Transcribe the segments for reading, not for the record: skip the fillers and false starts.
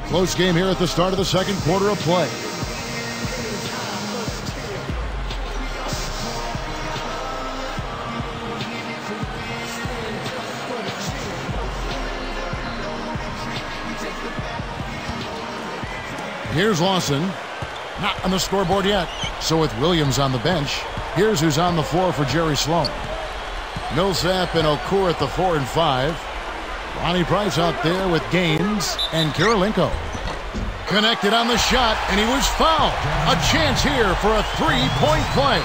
Close game here at the start of the second quarter of play. Here's Lawson. Not on the scoreboard yet. So with Williams on the bench, here's who's on the floor for Jerry Sloan. Millsap and Okur at the 4 and 5. Ronnie Price out there with Gaines and Kirilenko. Connected on the shot, and he was fouled. A chance here for a three-point play.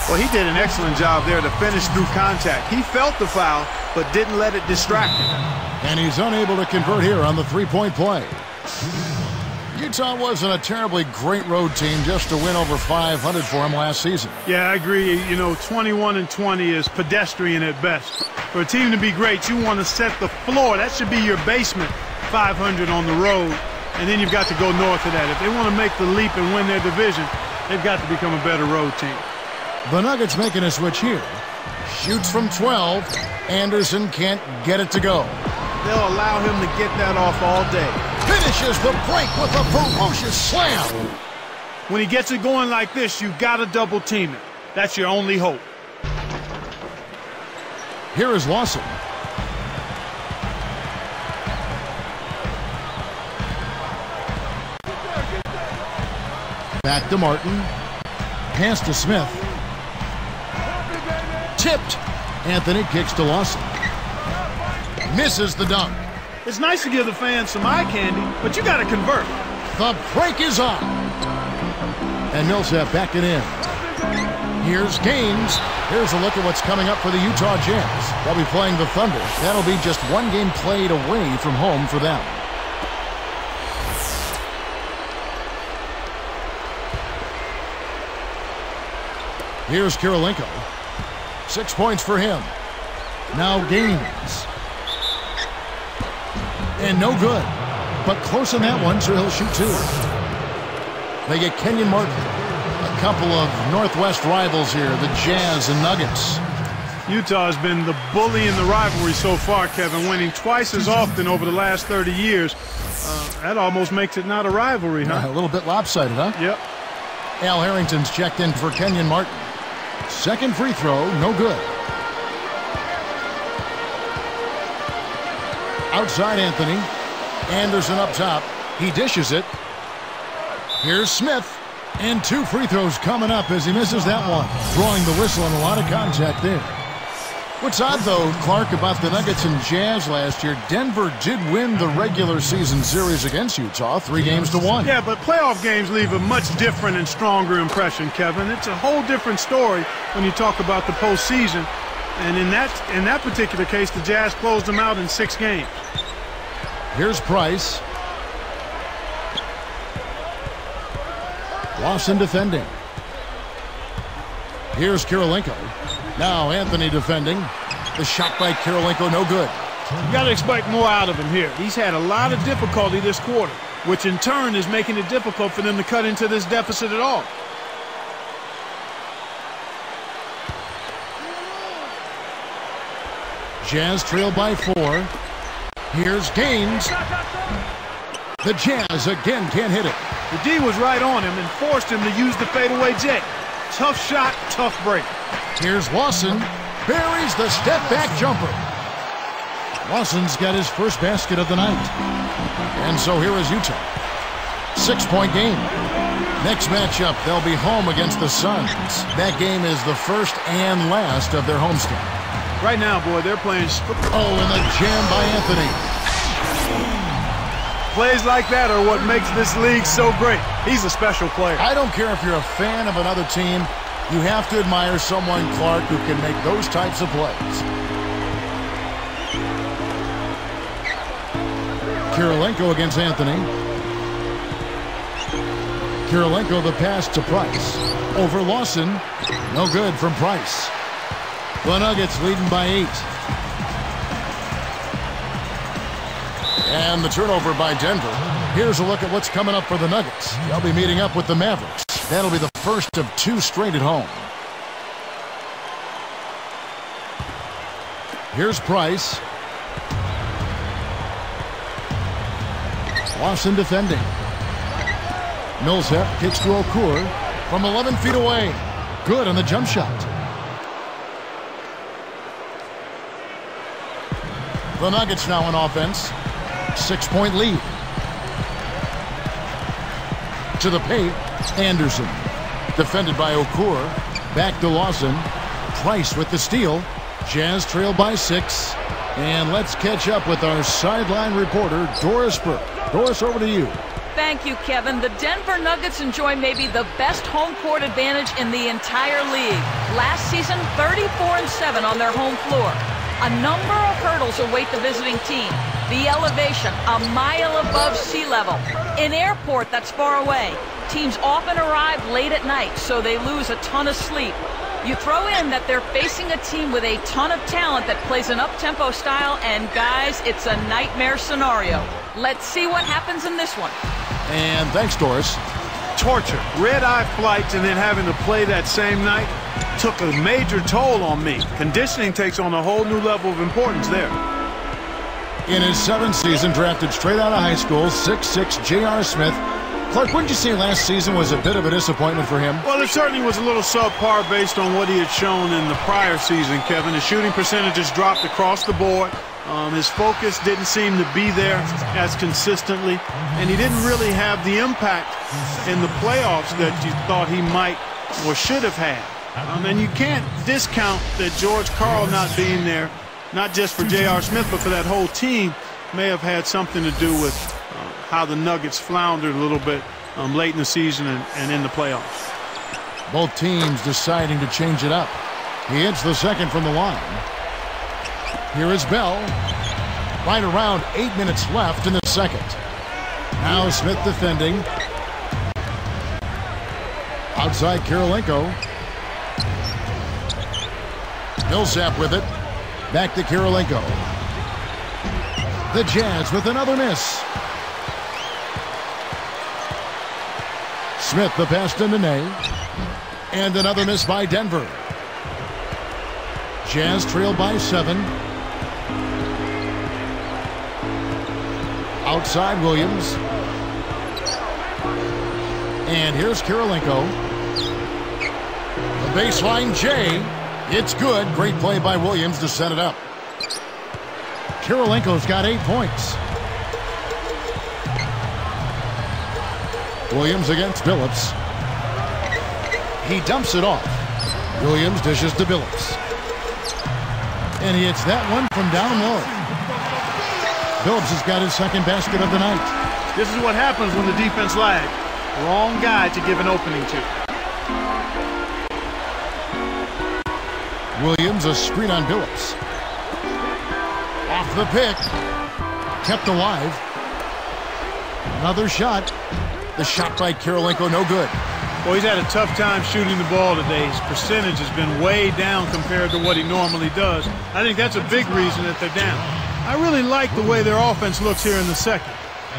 Well, he did an excellent job there to finish through contact. He felt the foul, but didn't let it distract him. And he's unable to convert here on the three-point play. Utah wasn't a terribly great road team, just to win over 500 for him last season. Yeah, I agree. You know, 21-20 is pedestrian at best. For a team to be great, you want to set the floor. That should be your basement, 500 on the road. And then you've got to go north of that. If they want to make the leap and win their division, they've got to become a better road team. The Nuggets making a switch here. Shoots from 12. Anderson can't get it to go. They'll allow him to get that off all day. Finishes the break with a ferocious slam. When he gets it going like this, you've got to double team it. That's your only hope. Here is Lawson. Back to Martin. Pass to Smith. Tipped. Anthony kicks to Lawson. Misses the dunk. It's nice to give the fans some eye candy, but you got to convert. The break is on. And Millsap back it in. Here's Gaines. Here's a look at what's coming up for the Utah Jazz. They'll be playing the Thunder. That'll be just one game played away from home for them. Here's Kirilenko. 6 points for him. Now Gaines. And no good. But close on that one, so he'll shoot two. They get Kenyon Martin. A couple of Northwest rivals here, the Jazz and Nuggets. Utah has been the bully in the rivalry so far, Kevin, winning twice as often over the last 30 years. That almost makes it not a rivalry, huh? A little bit lopsided, huh? Yep. Al Harrington's checked in for Kenyon Martin. Second free throw, no good. Outside Anthony. Anderson up top. He dishes it. Here's Smith. And two free throws coming up as he misses that one. Throwing the whistle and a lot of contact there. What's odd, though, Clark, about the Nuggets and Jazz last year, Denver did win the regular season series against Utah 3-1. Yeah, but playoff games leave a much different and stronger impression, Kevin. It's a whole different story when you talk about the postseason. And in that particular case, the Jazz closed them out in 6 games. Here's Price. Lawson defending. Here's Kirilenko. Now Anthony defending. The shot by Kirilenko, no good. You got to expect more out of him here. He's had a lot of difficulty this quarter, which in turn is making it difficult for them to cut into this deficit at all. Jazz trail by 4. Here's Gaines. The Jazz again can't hit it. The D was right on him and forced him to use the fadeaway jet. Tough shot, tough break. Here's Lawson. Buries the step-back jumper. Lawson's got his first basket of the night. And so here is Utah. 6-point game. Next matchup, they'll be home against the Suns. That game is the first and last of their homestand. Right now, boy, they're playing... Oh, and the jam by Anthony. Plays like that are what makes this league so great. He's a special player. I don't care if you're a fan of another team. You have to admire someone, Clark, who can make those types of plays. Kirilenko against Anthony. Kirilenko the pass to Price. Over Lawson. No good from Price. The Nuggets leading by 8. And the turnover by Denver. Here's a look at what's coming up for the Nuggets. They'll be meeting up with the Mavericks. That'll be the first of 2 straight at home. Here's Price. Lawson defending. Millsap kicks to Okur from 11 feet away. Good on the jump shot. The Nuggets now in offense. 6-point lead. To the paint, Anderson. Defended by Okur. Back to Lawson. Price with the steal. Jazz trail by 6. And let's catch up with our sideline reporter, Doris Burke. Doris, over to you. Thank you, Kevin. The Denver Nuggets enjoy maybe the best home court advantage in the entire league. Last season, 34-7 on their home floor. A number of hurdles await the visiting team. The elevation, a mile above sea level. An airport that's far away. Teams often arrive late at night, so they lose a ton of sleep. You throw in that they're facing a team with a ton of talent that plays an up-tempo style, and guys, it's a nightmare scenario. Let's see what happens in this one. And thanks, Doris. Torture, red-eye flights, and then having to play that same night took a major toll on me. Conditioning takes on a whole new level of importance there. In his 7th season, drafted straight out of high school, 6'6", J.R. Smith. Clark, wouldn't you say last season was a bit of a disappointment for him? Well, it certainly was a little subpar based on what he had shown in the prior season, Kevin. His shooting percentages dropped across the board. His focus didn't seem to be there as consistently, and he didn't really have the impact in the playoffs that you thought he might or should have had. And you can't discount that George Karl not being there, not just for J.R. Smith, but for that whole team, may have had something to do with how the Nuggets floundered a little bit late in the season and in the playoffs. Both teams deciding to change it up. He hits the second from the line. Here is Bell. Right around 8 minutes left in the second. Now Smith defending. Outside Kirilenko. Millsap with it. Back to Kirilenko. The Jazz with another miss. Smith the pass to Nene. And another miss by Denver. Jazz trailed by 7. Outside Williams. And here's Kirilenko. The baseline J. It's good. Great play by Williams to set it up. Kirilenko's got 8 points. Williams against Billups. He dumps it off. Williams dishes to Billups. And he hits that one from down low. Billups has got his second basket of the night. This is what happens when the defense lags. Wrong guy to give an opening to. Williams, a screen on Billups. Off the pick. Kept alive. Another shot. The shot by Kirilenko, no good. Well, he's had a tough time shooting the ball today. His percentage has been way down compared to what he normally does. I think that's a big reason that they're down. I really like the way their offense looks here in the second.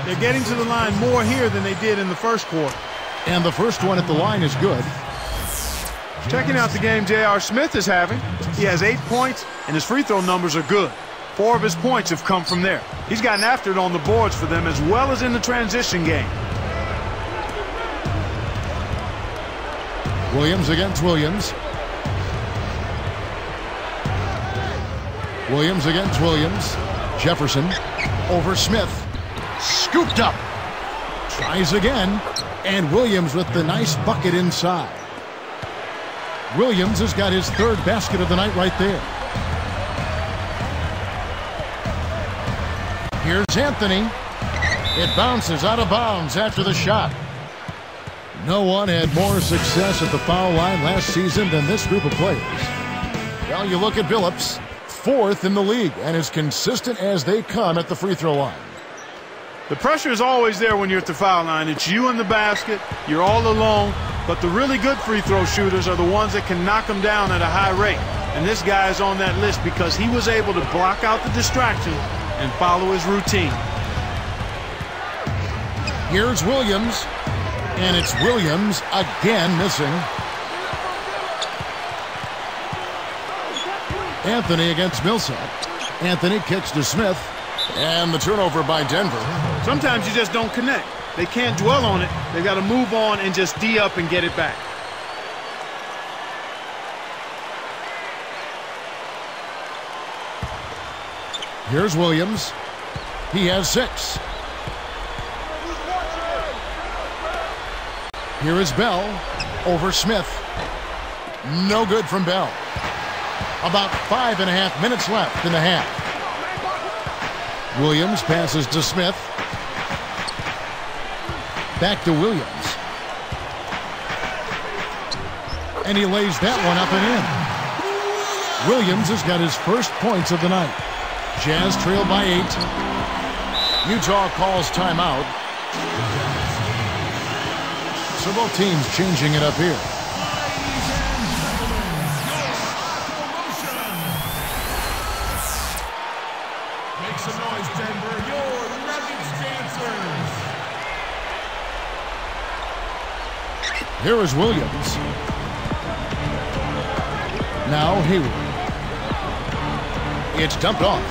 They're getting to the line more here than they did in the first quarter. And the first one at the line is good. Checking out the game J.R. Smith is having. He has 8 points, and his free throw numbers are good. 4 of his points have come from there. He's gotten after it on the boards for them as well as in the transition game. Williams against Williams. Williams against Williams. Jefferson over Smith. Scooped up. Tries again. And Williams with the nice bucket inside. Williams has got his 3rd basket of the night right there. Here's Anthony. It bounces out of bounds after the shot. No one had more success at the foul line last season than this group of players. Well, you look at Billups, 4th in the league, and as consistent as they come at the free throw line. The pressure is always there when you're at the foul line. It's you in the basket. You're all alone. But the really good free throw shooters are the ones that can knock them down at a high rate. And this guy is on that list because he was able to block out the distraction and follow his routine. Here's Williams. And it's Williams again missing. Anthony against Millsap. Anthony kicks to Smith. And the turnover by Denver. Sometimes you just don't connect. They can't dwell on it. They've got to move on and just D up and get it back. Here's Williams. He has 6. Here is Bell over Smith. No good from Bell. About 5.5 minutes left in the half. Williams passes to Smith. Back to Williams. And he lays that one up and in. Williams has got his first points of the night. Jazz trail by 8. Utah calls timeout. So both teams changing it up here. Make some noise, Denver. Your Nuggets dancers. Here is Williams. Now Hayward. It's dumped off.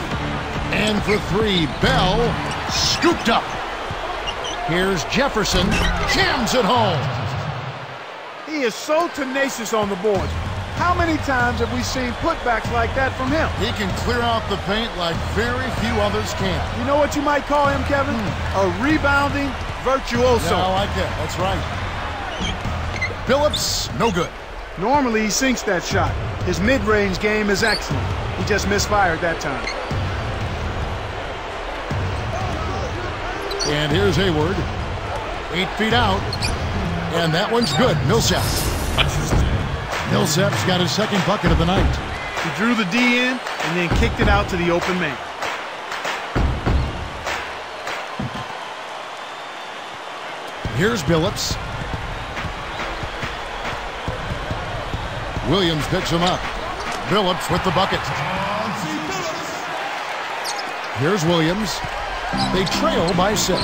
And for 3, Bell scooped up. Here's Jefferson. Jams it home. He is so tenacious on the boards. How many times have we seen putbacks like that from him? He can clear out the paint like very few others can. You know what you might call him, Kevin? A rebounding virtuoso. Yeah, I like that. That's right. Phillips, no good. Normally he sinks that shot. His mid-range game is excellent. He just misfired that time. And here's Hayward. 8 feet out. And that one's good. Millsap. Millsap's got his second bucket of the night. He drew the D in and then kicked it out to the open man. Here's Billups. Williams picks him up. Billups with the bucket. Here's Williams. They trail by 6.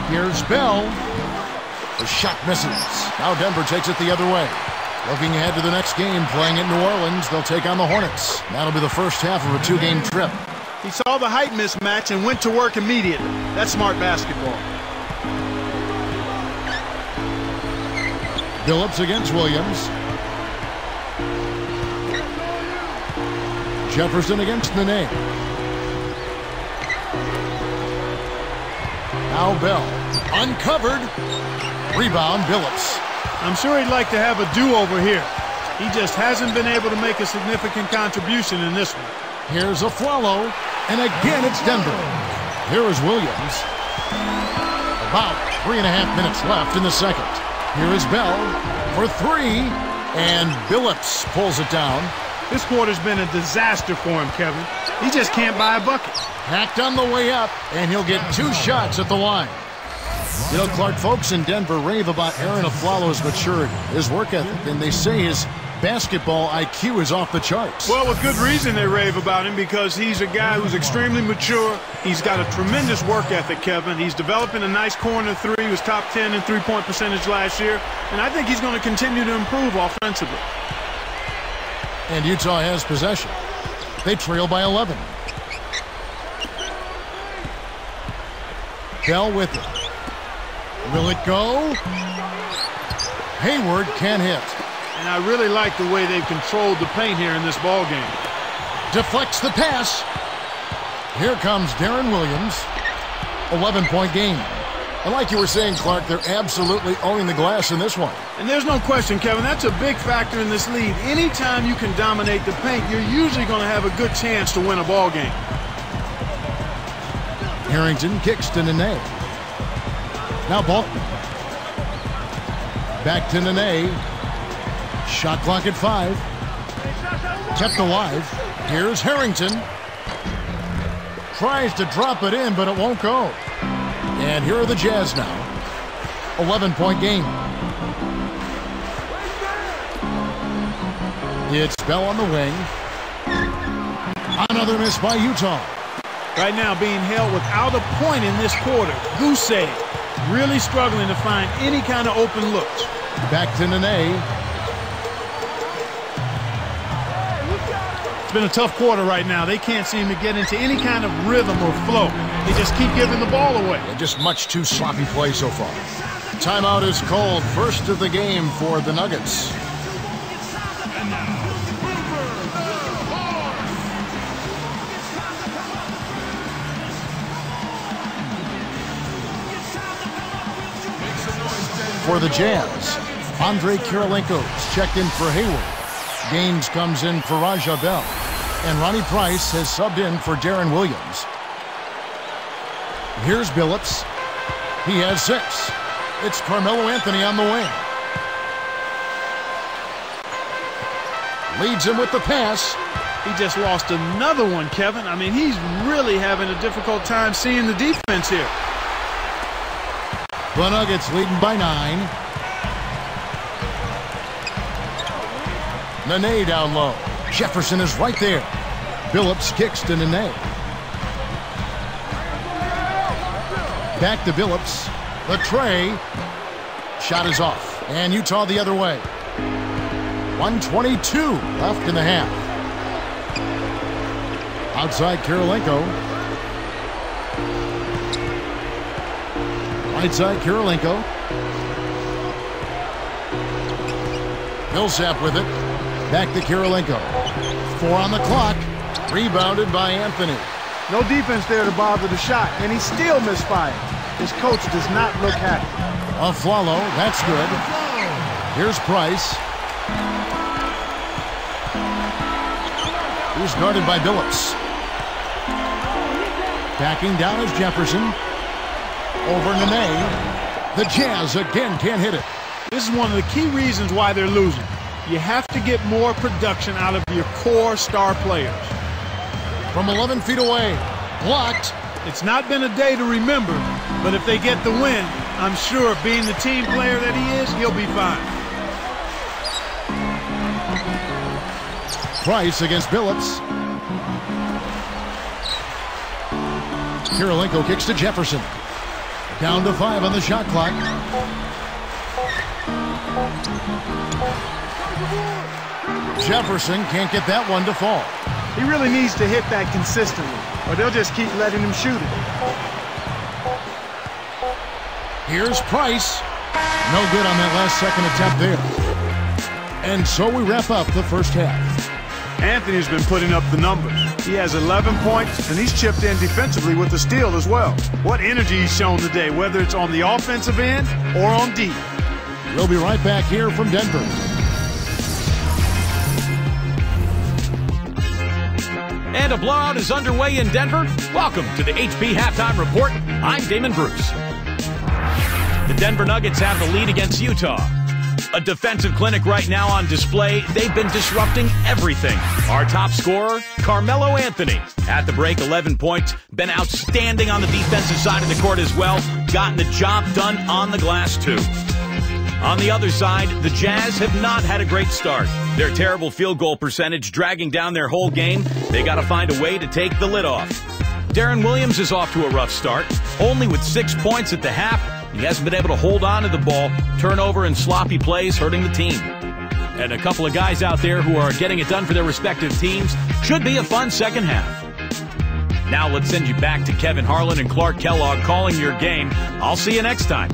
Here's Bell. The shot misses. Now Denver takes it the other way. Looking ahead to the next game, playing in New Orleans, they'll take on the Hornets. That'll be the first half of a 2-game trip. He saw the height mismatch and went to work immediately. That's smart basketball. Billups against Williams. Jefferson against Nene. Now Bell. Uncovered. Rebound, Billups. I'm sure he'd like to have a do-over here. He just hasn't been able to make a significant contribution in this one. Here's a Aflalo, and again it's Denver. Here is Williams. About 3.5 minutes left in the second. Here is Bell for 3, and Billups pulls it down. This quarter's been a disaster for him, Kevin. He just can't buy a bucket. Hacked on the way up, and he'll get 2 shots at the line. You know, Clark, folks in Denver rave about Aaron Aflalo's maturity, his work ethic, and they say his basketball IQ is off the charts. Well, with good reason they rave about him, because he's a guy who's extremely mature. He's got a tremendous work ethic, Kevin. He's developing a nice corner 3. He was top 10 in three-point percentage last year, and I think he's going to continue to improve offensively. And Utah has possession. They trail by 11. Bell with it. Will it go? Hayward can't hit. And I really like the way they've controlled the paint here in this ball game. Deflects the pass. Here comes Darren Williams. 11-point game. And like you were saying, Clark, they're absolutely owning the glass in this one. And there's no question, Kevin, that's a big factor in this league. Anytime you can dominate the paint, you're usually going to have a good chance to win a ball game. Harrington kicks to Nene. Now Bolton. Back to Nene. Shot clock at 5. Kept alive. Here's Harrington. Tries to drop it in, but it won't go. And here are the Jazz now. 11-point game. It's Bell on the wing. Another miss by Utah. Right now being held without a point in this quarter. Goose egg. Really struggling to find any kind of open looks. Back to Nene. been a tough quarter right now. They can't seem to get into any kind of rhythm or flow. They just keep giving the ball away. And just much too sloppy play so far. Timeout is called. First of the game for the Nuggets. For the Jazz, Andre Kirilenko's checked in for Hayward. Gaines comes in for Raja Bell. And Ronnie Price has subbed in for Darren Williams. Here's Billups. He has 6. It's Carmelo Anthony on the wing. Leads him with the pass. He just lost another one, Kevin. I mean, he's really having a difficult time seeing the defense here. The Nuggets leading by 9. Nene down low. Jefferson is right there. Billups kicks to Nene. Back to Billups. The tray. Shot is off. And Utah the other way. 1:22 left in the half. Outside Kirilenko. Right side Kirilenko. Millsap with it. Back to Kirilenko. 4 on the clock. Rebounded by Anthony. No defense there to bother the shot, and he still misfired. His coach does not look happy. Afflalo, that's good. Here's Price. He's guarded by Billups. Backing down is Jefferson. Over Nene. The Jazz again can't hit it. This is one of the key reasons why they're losing. You have to get more production out of your core star players. From 11 feet away. Blocked. It's not been a day to remember, but if they get the win, I'm sure being the team player that he is, he'll be fine. Price against Billups. Kirilenko kicks to Jefferson. Down to 5 on the shot clock. Jefferson can't get that one to fall. He really needs to hit that consistently, or they'll just keep letting him shoot it. Here's Price. No good on that last second attempt there. And so we wrap up the first half. Anthony's been putting up the numbers. He has 11 points, and he's chipped in defensively with a steal as well. What energy he's shown today, whether it's on the offensive end or on D. We'll be right back here from Denver. And a blowout is underway in Denver. Welcome to the HP Halftime Report. I'm Damon Bruce. The Denver Nuggets have the lead against Utah. A defensive clinic right now on display. They've been disrupting everything. Our top scorer, Carmelo Anthony. At the break, 11 points. Been outstanding on the defensive side of the court as well. Gotten the job done on the glass, too. On the other side, the Jazz have not had a great start. Their terrible field goal percentage dragging down their whole game. They got to find a way to take the lid off. Darren Williams is off to a rough start. Only with 6 points at the half, he hasn't been able to hold on to the ball. Turnover and sloppy plays hurting the team. And a couple of guys out there who are getting it done for their respective teams. Should be a fun second half. Now let's send you back to Kevin Harlan and Clark Kellogg calling your game. I'll see you next time.